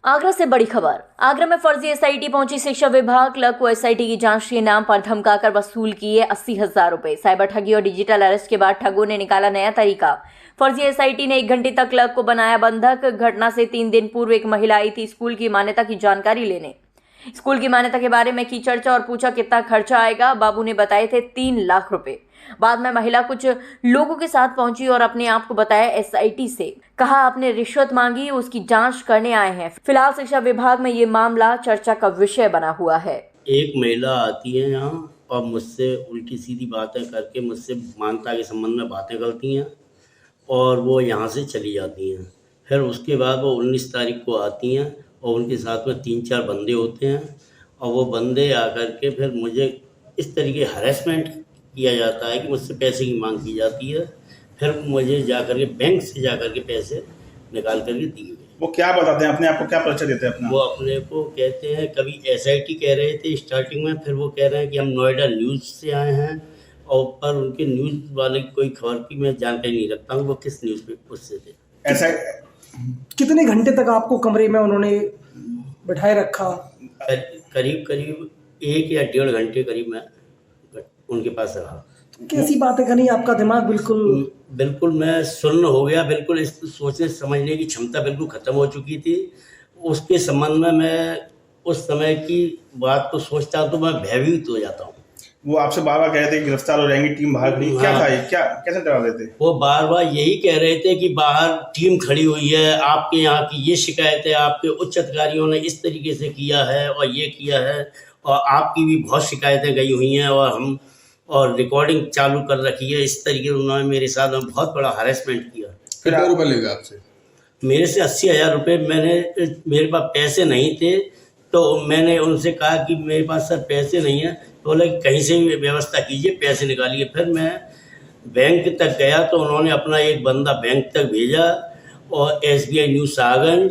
आगरा से बड़ी खबर। आगरा में फर्जी एसआईटी पहुंची शिक्षा विभाग। क्लर्क को एसआईटी की जांच के नाम पर धमकाकर वसूल किए 80,000 रुपए। साइबर ठगी और डिजिटल अरेस्ट के बाद ठगों ने निकाला नया तरीका। फर्जी एसआईटी ने 1 घंटे तक क्लर्क को बनाया बंधक। घटना से 3 दिन पूर्व एक महिला आई थी स्कूल की मान्यता की जानकारी लेने। स्कूल की मान्यता के बारे में की चर्चा और पूछा कितना खर्चा आएगा। बाबू ने बताए थे 3 लाख रुपए। बाद में महिला कुछ लोगों के साथ पहुंची और अपने आप को बताया एसआईटी से। कहा आपने रिश्वत मांगी, उसकी जांच करने आए हैं। फिलहाल शिक्षा विभाग में ये मामला चर्चा का विषय बना हुआ है। एक महिला आती है यहाँ और मुझसे उल्टी सीधी बातें करके मुझसे मान्यता के संबंध में बातें करती हैं और वो यहाँ से चली जाती हैं। फिर उसके बाद वो 19 तारीख को आती हैं और उनके साथ में 3-4 बंदे होते हैं और वो बंदे आकर के फिर मुझे इस तरीके हरेसमेंट किया जाता है कि मुझसे पैसे की मांग की जाती है। फिर मुझे जाकर के बैंक से जाकर के पैसे निकाल कर के दिए गए। वो क्या बताते हैं, अपने आप को क्या परिचय देते हैं अपना? वो अपने को कहते हैं, कभी एसआईटी कह रहे थे स्टार्टिंग में, फिर वो कह रहे हैं कि हम नोएडा न्यूज़ से आए हैं और पर उनके न्यूज़ वाले की कोई खबर की मैं जानकारी नहीं रखता हूँ वो किस न्यूज़ पे उससे थे। ऐसा कितने घंटे तक आपको कमरे में उन्होंने बिठाए रखा? करीब 1 या 1.5 घंटे करीब मैं उनके पास रहा। कैसी बातें करी? आपका दिमाग बिल्कुल मैं सुन्न हो गया। बिल्कुल इस सोचने समझने की क्षमता बिल्कुल ख़त्म हो चुकी थी। उसके संबंध में मैं उस समय की बात को सोचता हूँ तो मैं भयभीत हो जाता हूँ। वो आपसे बार बार कह रहे थे कि गिरफ्तार हो जाएंगी, टीम बाहर खड़ी। क्या था ये? क्या कैसे डरा रहे थे? वो बार बार यही कह रहे थे कि बाहर टीम खड़ी हुई है, आपके यहाँ की ये शिकायत है, आपके उच्च अधिकारियों ने इस तरीके से किया है और ये किया है और आपकी भी बहुत शिकायतें गई हुई हैं और रिकॉर्डिंग चालू कर रखी है। इस तरीके से उन्होंने मेरे साथ में बहुत बड़ा हरेसमेंट किया। कितने रुपए ले गए आपसे? मेरे से 80,000 रुपये। मेरे पास पैसे नहीं थे तो मैंने उनसे कहा कि मेरे पास सर पैसे नहीं हैं। तो बोले कहीं से भी व्यवस्था कीजिए, पैसे निकालिए। फिर मैं बैंक तक गया तो उन्होंने अपना एक बंदा बैंक तक भेजा और SBI न्यू सागंज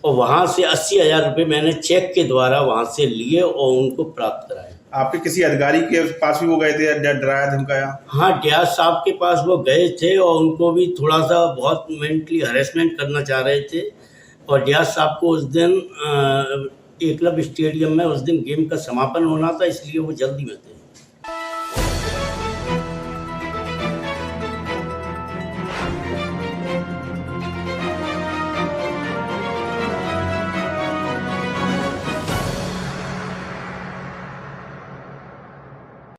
और वहाँ से 80,000 रुपये मैंने चेक के द्वारा वहाँ से लिए और उनको प्राप्त कराए। आपके किसी अधिकारी के पास भी वो गए थे, डराया धमकाया? हाँ, डियाज साहब के पास वो गए थे और उनको भी थोड़ा सा बहुत मेंटली हरेसमेंट करना चाह रहे थे और डियाज साहब को उस दिन एकलव्य स्टेडियम में उस दिन गेम का समापन होना था, इसलिए वो जल्दी में थे।